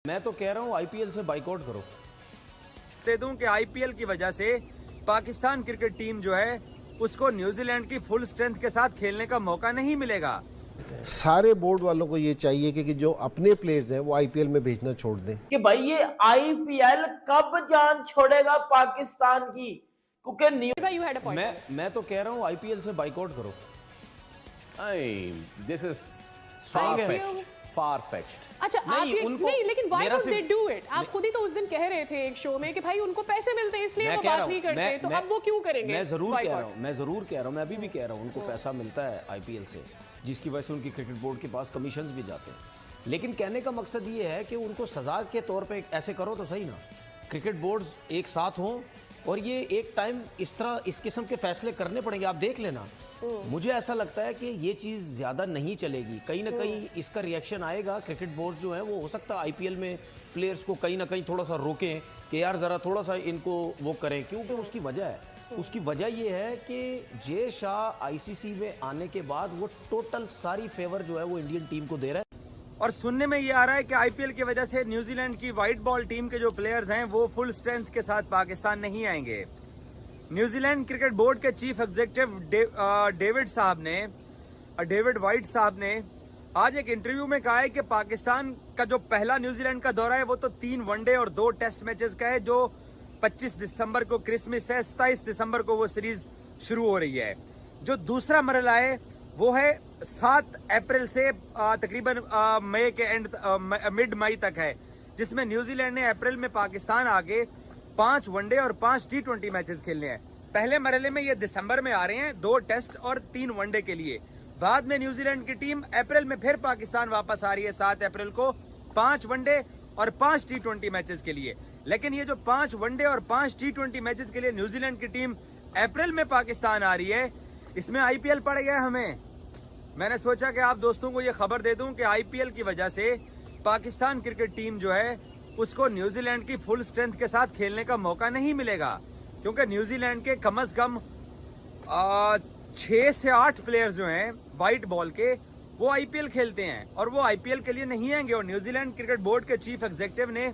मैं तो कह रहा हूँ आईपीएल से बाइकआउट करो। दे दूं कि आईपीएल की वजह से पाकिस्तान क्रिकेट टीम जो है उसको न्यूजीलैंड की फुल स्ट्रेंथ के साथ खेलने का मौका नहीं मिलेगा। सारे बोर्ड वालों को ये चाहिए कि जो अपने प्लेयर्स हैं वो आईपीएल में भेजना छोड़ दें। कि भाई ये आईपीएल कब जान छोड़ेगा पाकिस्तान की, क्योंकि मैं तो कह रहा हूँ आईपीएल से बाइकआउट करो। This is far-fetched. अच्छा आप ये नहीं, लेकिन why would they do it? आप खुद ही तो उस दिन कह रहे थे एक शो में कि भाई उनको पैसे मिलते हैं इसलिए वो बात नहीं करते, तो अब वो क्यों करेंगे? मैं जरूर कह रहा हूँ, मैं अभी भी कह रहा हूँ उनको पैसा मिलता है आईपीएल से, जिसकी वजह से उनकी क्रिकेट बोर्ड के पास कमीशंस भी जाते हैं। लेकिन कहने का मकसद ये है कि उनको सजा के तौर पे ऐसे करो तो सही ना, क्रिकेट बोर्ड्स एक साथ हों और ये एक टाइम इस तरह इस किस्म के फैसले करने पड़ेंगे। आप देख लेना, मुझे ऐसा लगता है कि ये चीज़ ज़्यादा नहीं चलेगी, कहीं ना कहीं इसका रिएक्शन आएगा। क्रिकेट बोर्ड जो है वो हो सकता है आईपीएल में प्लेयर्स को कहीं ना कहीं थोड़ा सा रोकें कि यार ज़रा थोड़ा सा इनको वो करें, क्योंकि उसकी वजह है, उसकी वजह ये है कि जे शाह आईसीसी में आने के बाद वो टोटल सारी फेवर जो है वो इंडियन टीम को दे रहा है। और सुनने में ये आ रहा है कि आईपीएल की वजह से न्यूजीलैंड की व्हाइट बॉल टीम के जो प्लेयर्स हैं वो फुल स्ट्रेंथ के साथ पाकिस्तान नहीं आएंगे। न्यूजीलैंड क्रिकेट बोर्ड के चीफ एग्जीक्यूटिव डेविड वाइट साहब ने आज एक इंटरव्यू में कहा है कि पाकिस्तान का जो पहला न्यूजीलैंड का दौरा है वो तो 3 वनडे और 2 टेस्ट मैचेस का है, जो 25 दिसंबर को क्रिसमस है, 27 दिसंबर को वो सीरीज शुरू हो रही है। जो दूसरा मरहला है वो है 7 अप्रैल से तकरीबन मई के एंड मिड मई तक है, जिसमें न्यूजीलैंड ने अप्रैल में पाकिस्तान आगे 5 वनडे और 5 T20 मैचेस खेलने हैं। पहले मरहले में ये दिसंबर में आ रहे हैं 2 टेस्ट और 3 वनडे के लिए। बाद में न्यूजीलैंड की टीम अप्रैल में फिर पाकिस्तान वापस आ रही है 7 अप्रैल को 5 वनडे और 5 T20 मैचेस के लिए। लेकिन ये जो 5 वनडे और 5 T20 मैचेस के लिए न्यूजीलैंड की टीम अप्रैल में पाकिस्तान आ रही है, इसमें आईपीएल पड़ गया हमें। मैंने सोचा कि आप दोस्तों को ये खबर दे दूं कि आईपीएल की वजह से पाकिस्तान क्रिकेट टीम जो है उसको न्यूजीलैंड की फुल स्ट्रेंथ के साथ खेलने का मौका नहीं मिलेगा, क्योंकि न्यूजीलैंड के कम से कम 6 से 8 प्लेयर्स जो हैं व्हाइट बॉल के वो आईपीएल खेलते हैं और वो आईपीएल के लिए नहीं आएंगे। और न्यूजीलैंड क्रिकेट बोर्ड के चीफ एग्जीक्यूटिव ने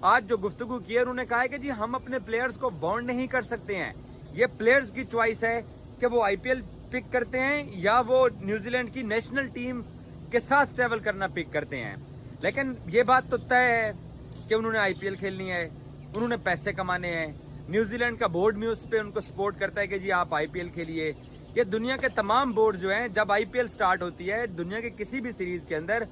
आज जो गुफ्तगू की है उन्होंने कहा है कि जी हम अपने प्लेयर्स को बॉन्ड नहीं कर सकते हैं, ये प्लेयर्स की चॉइस है कि वो आईपीएल पिक करते हैं या वो न्यूजीलैंड की नेशनल टीम के साथ ट्रेवल करना पिक करते हैं। लेकिन ये बात तो तय है कि उन्होंने आईपीएल खेलनी है, उन्होंने पैसे कमाने हैं। न्यूजीलैंड का बोर्ड भी उस पे उनको सपोर्ट करता है कि जी आप आईपीएल खेलिए। ये दुनिया के तमाम बोर्ड जो हैं, जब आईपीएल स्टार्ट होती है दुनिया के किसी भी सीरीज के अंदर,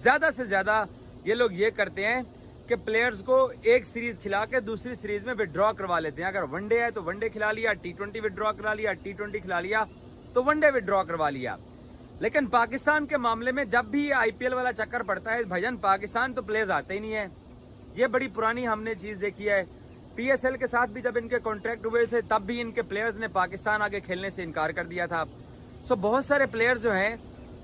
ज्यादा से ज्यादा ये लोग ये करते हैं कि प्लेयर्स को एक सीरीज खिला के दूसरी सीरीज में विड्रॉ करवा लेते हैं। अगर वनडे है तो वनडे खिला लिया, T20 विड्रॉ करा लिया, T20 खिला लिया तो वनडे विड्रॉ करवा लिया। लेकिन पाकिस्तान के मामले में जब भी आईपीएल वाला चक्कर पड़ता है भाईजान, पाकिस्तान तो प्लेयर्स आते ही नहीं है। ये बड़ी पुरानी हमने चीज देखी है। पीएसएल के साथ भी जब इनके कॉन्ट्रैक्ट हुए थे तब भी इनके प्लेयर्स ने पाकिस्तान आगे खेलने से इनकार कर दिया था। सो बहुत सारे प्लेयर्स जो हैं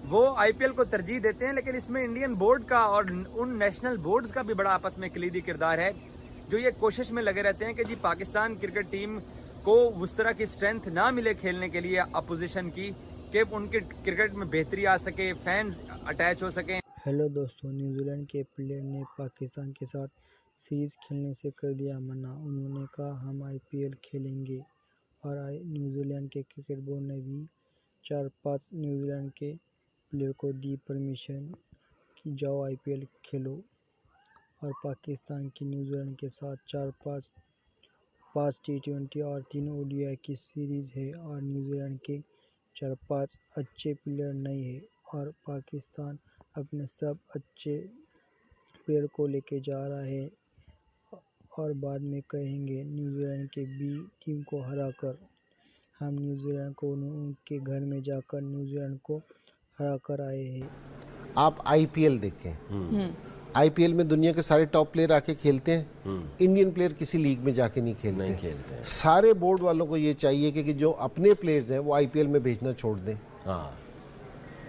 वो आईपीएल को तरजीह देते हैं, लेकिन इसमें इंडियन बोर्ड का और उन नेशनल बोर्ड्स का भी बड़ा आपस में कलीदी किरदार है, जो ये कोशिश में लगे रहते हैं कि जी पाकिस्तान क्रिकेट टीम को उस तरह की स्ट्रेंथ ना मिले खेलने के लिए अपोजिशन की, कि उनके क्रिकेट में बेहतरी आ सके, फैंस अटैच हो सके। हेलो दोस्तों, न्यूजीलैंड के प्लेयर ने पाकिस्तान के साथ सीरीज़ खेलने से कर दिया मना। उन्होंने कहा हम आईपीएल खेलेंगे और न्यूजीलैंड के क्रिकेट बोर्ड ने भी 4-5 न्यूजीलैंड के प्लेयर को दी परमिशन कि जाओ आईपीएल खेलो। और पाकिस्तान की न्यूजीलैंड के साथ 5 T20 और 3 ODI की सीरीज़ है और न्यूजीलैंड के 4-5 अच्छे प्लेयर नहीं है और पाकिस्तान अपने सब अच्छे प्लेयर को लेके जा रहा है और बाद में कहेंगे न्यूजीलैंड के बी टीम को हराकर हम न्यूजीलैंड को उनके घर में जाकर न्यूजीलैंड को हरा कर आए हैं। आप आईपीएल देखें, आईपीएल में दुनिया के सारे टॉप प्लेयर आके खेलते हैं, इंडियन प्लेयर किसी लीग में जाके नहीं खेलते। सारे बोर्ड वालों को ये चाहिए कि जो अपने प्लेयर्स हैं वो आईपीएल में भेजना छोड़ दें। हाँ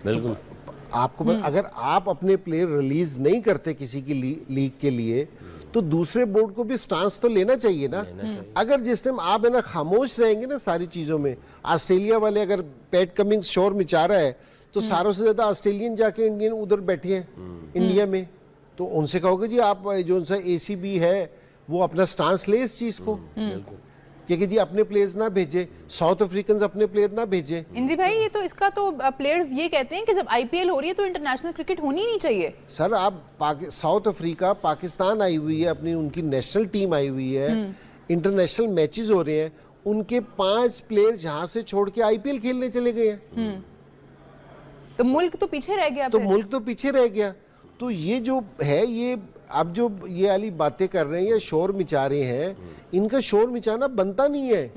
बिल्कुल। तो आपको अगर आप अपने प्लेयर रिलीज नहीं करते किसी की लीग के लिए तो दूसरे बोर्ड को भी स्टांस तो लेना चाहिए ना। अगर जिस टाइम आप है ना खामोश रहेंगे ना सारी चीजों में, ऑस्ट्रेलिया वाले अगर पैट कमिंग्स शोर मचा रहा है तो सारों से ज्यादा ऑस्ट्रेलियन जाके इंडियन उधर बैठे हैं इंडिया में, तो उनसे कहोगे जी आप जो सा एसीबी है वो अपना स्टांस ले इस चीज को, बिल्कुल। कि जी अपने प्लेयर्स ना भेजे, साउथ अफ्रीकन अपने प्लेयर ना भेजे। इंजी भाई ये तो इसका तो प्लेयर्स ये कहते हैं कि जब आईपीएल हो रही है तो इंटरनेशनल क्रिकेट होनी नहीं चाहिए। सर आप साउथ अफ्रीका, पाकिस्तान आई हुई है, अपनी उनकी नेशनल टीम आई हुई है, इंटरनेशनल मैचेस हो रहे हैं, उनके 5 प्लेयर जहां से छोड़ के आईपीएल खेलने चले गए हैं। तो मुल्क तो पीछे रह गया। तो मुल्क तो पीछे रह गया। तो ये जो है, ये अब जो ये वाली बातें कर रहे हैं या शोर मचा रहे हैं, इनका शोर मचाना बनता नहीं है।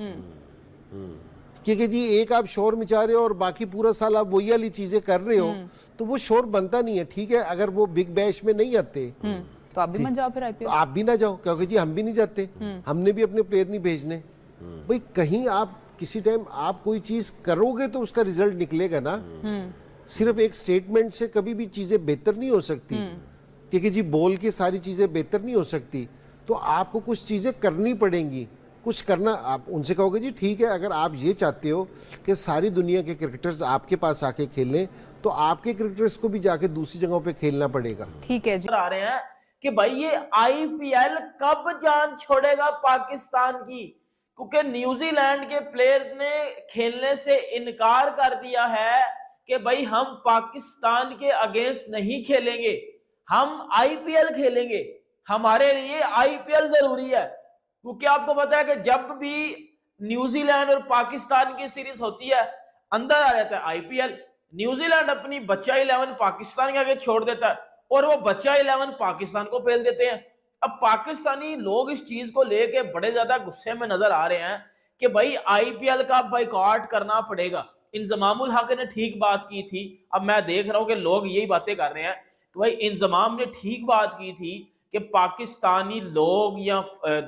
क्योंकि जी एक आप शोर मचा रहे हो और बाकी पूरा साल आप वही वाली चीजें कर रहे हो, तो वो शोर बनता नहीं है। ठीक है, अगर वो बिग बैश में नहीं आते तो आप भी मत जाओ फिर आईपीएल। आप भी ना जाओ, क्योंकि जी हम भी नहीं जाते, हमने भी अपने प्लेयर नहीं भेजने। भाई कहीं आप किसी टाइम आप कोई चीज करोगे तो उसका रिजल्ट निकलेगा ना। सिर्फ एक स्टेटमेंट से कभी भी चीजें बेहतर नहीं हो सकती, क्योंकि जी बोल के सारी चीजें बेहतर नहीं हो सकती। तो आपको कुछ चीजें करनी पड़ेंगी, कुछ करना। आप उनसे कहोगे जी ठीक है, अगर आप ये चाहते हो कि सारी दुनिया के क्रिकेटर्स आपके पास आके खेलें, तो आपके क्रिकेटर्स को भी जाके दूसरी जगहों पे खेलना पड़ेगा। ठीक है जी। आ रहे हैं कि भाई ये आईपीएल कब जान छोड़ेगा पाकिस्तान की, क्योंकि न्यूजीलैंड के प्लेयर्स ने खेलने से इनकार कर दिया है कि भाई हम पाकिस्तान के अगेंस्ट नहीं खेलेंगे, हम आईपीएल खेलेंगे, हमारे लिए आईपीएल जरूरी है। क्योंकि आपको पता है कि जब भी न्यूजीलैंड और पाकिस्तान की सीरीज होती है, अंदर आ जाता है आईपीएल। न्यूजीलैंड अपनी बच्चा 11 पाकिस्तान के आगे छोड़ देता है और वो बच्चा 11 पाकिस्तान को फेल देते हैं। अब पाकिस्तानी लोग इस चीज को लेके बड़े ज्यादा गुस्से में नजर आ रहे हैं कि भाई आईपीएल का बाइकआउट करना पड़ेगा। इंजमामुल हक ने ठीक बात की थी, अब मैं देख रहा हूं कि लोग यही बातें कर रहे हैं कि भाई इंजमाम ने ठीक बात की थी कि पाकिस्तानी लोग या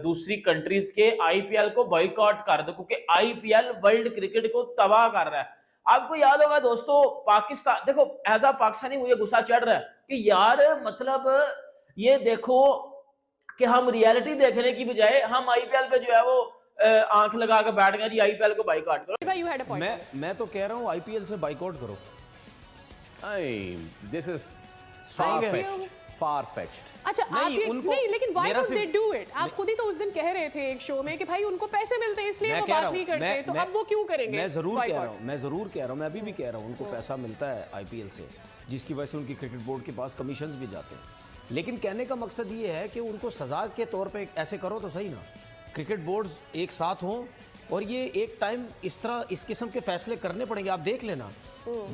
दूसरी कंट्रीज के आईपीएल को बॉयकॉट कर दो, क्योंकि आईपीएल वर्ल्ड क्रिकेट को तबाह कर रहा है। आपको याद होगा दोस्तों, पाकिस्तान देखो, एज अ पाकिस्तानी मुझे गुस्सा चढ़ रहा है कि यार मतलब ये देखो कि हम रियलिटी देखने की बजाय हम आईपीएल पे जो है वो आंख लगा के बैठ गए जी आईपीएल को बाइकआउट करो। You had a point. मैं तो कह रहा हूँ आईपीएल से बाइकआउट करो। दिस इज Strong है। far fetched। अच्छा आप नहीं, ये उनको- नहीं, लेकिन why मेरा don't they सिर्फ- do it? आप खुद ही तो उस दिन कह रहे थे एक शो में कि भाई उनको पैसे मिलते हैं इसलिए मैं वो कह बात रहा नहीं हूँ, करते, तो अब वो क्यों करेंगे? मैं जरूर कह boycott? रहा हूँ, मैं जरूर कह रहा हूँ, मैं अभी भी कह रहा हूँ, उनको पैसा मिलता है आईपीएल से, जिसकी वजह से उनकी क्रिकेट बोर्ड के पास कमीशंस भी जाते हैं। लेकिन कहने का मकसद ये है कि उनको सजा के तौर पे ऐसे करो तो सही ना। क्रिकेट बोर्ड एक साथ हों और ये एक टाइम इस तरह इस किस्म के फैसले करने पड़ेंगे। आप देख लेना,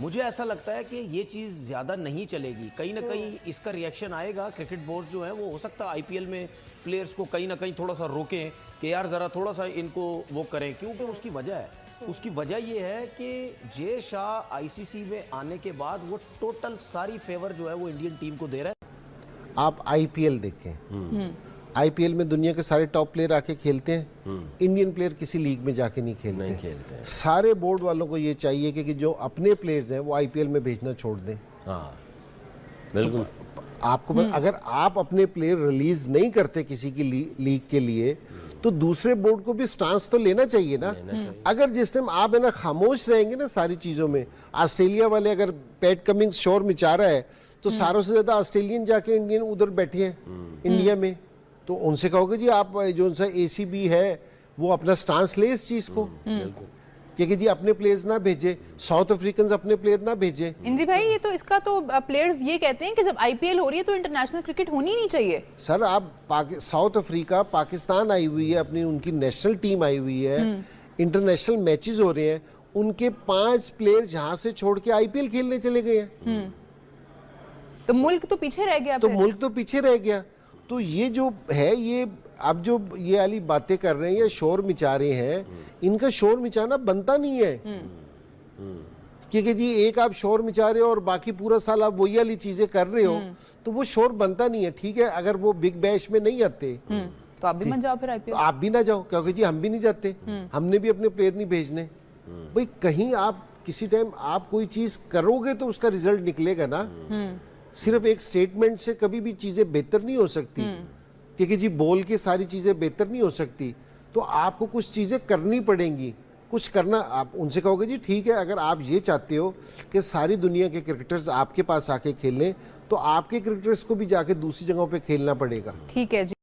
मुझे ऐसा लगता है कि ये चीज़ ज़्यादा नहीं चलेगी। कहीं ना कहीं इसका रिएक्शन आएगा। क्रिकेट बोर्ड जो है वो हो सकता है आईपीएल में प्लेयर्स को कहीं ना कहीं थोड़ा सा रोकें कि यार ज़रा थोड़ा सा इनको वो करें, क्योंकि उसकी वजह है। उसकी वजह ये है कि जे शाह आईसीसी में आने के बाद वो टोटल सारी फेवर जो है वो इंडियन टीम को दे रहा है। आप आईपीएल देखें, आईपीएल में दुनिया के सारे टॉप प्लेयर आके खेलते हैं, इंडियन प्लेयर किसी लीग में जाके नहीं खेलते हैं। सारे बोर्ड वालों को ये चाहिए कि जो अपने प्लेयर्स हैं वो आईपीएल में भेजना छोड़ दें। हाँ बिल्कुल। आपको अगर आप अपने प्लेयर रिलीज नहीं करते किसी की लीग के लिए, तो दूसरे बोर्ड को भी स्टांस तो लेना चाहिए ना। अगर जिस टाइम आप है ना खामोश रहेंगे ना सारी चीजों में, ऑस्ट्रेलिया वाले अगर पैट कमिंग्स शोर मचा रहा है तो सारों से ज्यादा ऑस्ट्रेलियन जाके इंडियन उधर बैठे हैं इंडिया में, तो उनसे कहोगे जी आप जो सा एसीबी है वो अपना स्टांस ले इस चीज को, क्योंकि जी अपने प्लेयर्स ना भेजे, साउथ अफ्रीकन अपने प्लेयर ना भेजे। इंजी भाई ये तो इसका तो प्लेयर्स ये कहते हैं कि जब आईपीएल हो रही है तो इंटरनेशनल क्रिकेट होनी नहीं चाहिए। सर आप साउथ अफ्रीका, पाकिस्तान आई हुई है, अपनी उनकी नेशनल टीम आई हुई है, इंटरनेशनल मैचेस हो रहे हैं, उनके 5 प्लेयर जहां से छोड़ के आईपीएल खेलने चले गए हैं। तो मुल्क तो पीछे रह गया। तो मुल्क तो पीछे रह गया। तो ये जो है, ये अब जो ये वाली बातें कर रहे हैं या शोर मचा रहे हैं, इनका शोर मचाना बनता नहीं है। क्योंकि जी एक आप शोर मचा रहे हो और बाकी पूरा साल आप वही वाली चीजें कर रहे हो, तो वो शोर बनता नहीं है। ठीक है, अगर वो बिग बैश में नहीं आते तो आप भी मत जाओ फिर आईपीएल। आप भी ना जाओ, क्योंकि जी हम भी नहीं जाते, हमने भी अपने प्लेयर नहीं भेजने। भाई कहीं आप किसी टाइम आप कोई चीज करोगे तो उसका रिजल्ट निकलेगा ना। सिर्फ एक स्टेटमेंट से कभी भी चीजें बेहतर नहीं हो सकती, क्योंकि जी बोल के सारी चीजें बेहतर नहीं हो सकती। तो आपको कुछ चीजें करनी पड़ेंगी, कुछ करना, आप उनसे कहोगे जी ठीक है, अगर आप ये चाहते हो कि सारी दुनिया के क्रिकेटर्स आपके पास आके खेलें तो आपके क्रिकेटर्स को भी जाके दूसरी जगहों पे खेलना पड़ेगा। ठीक है जी।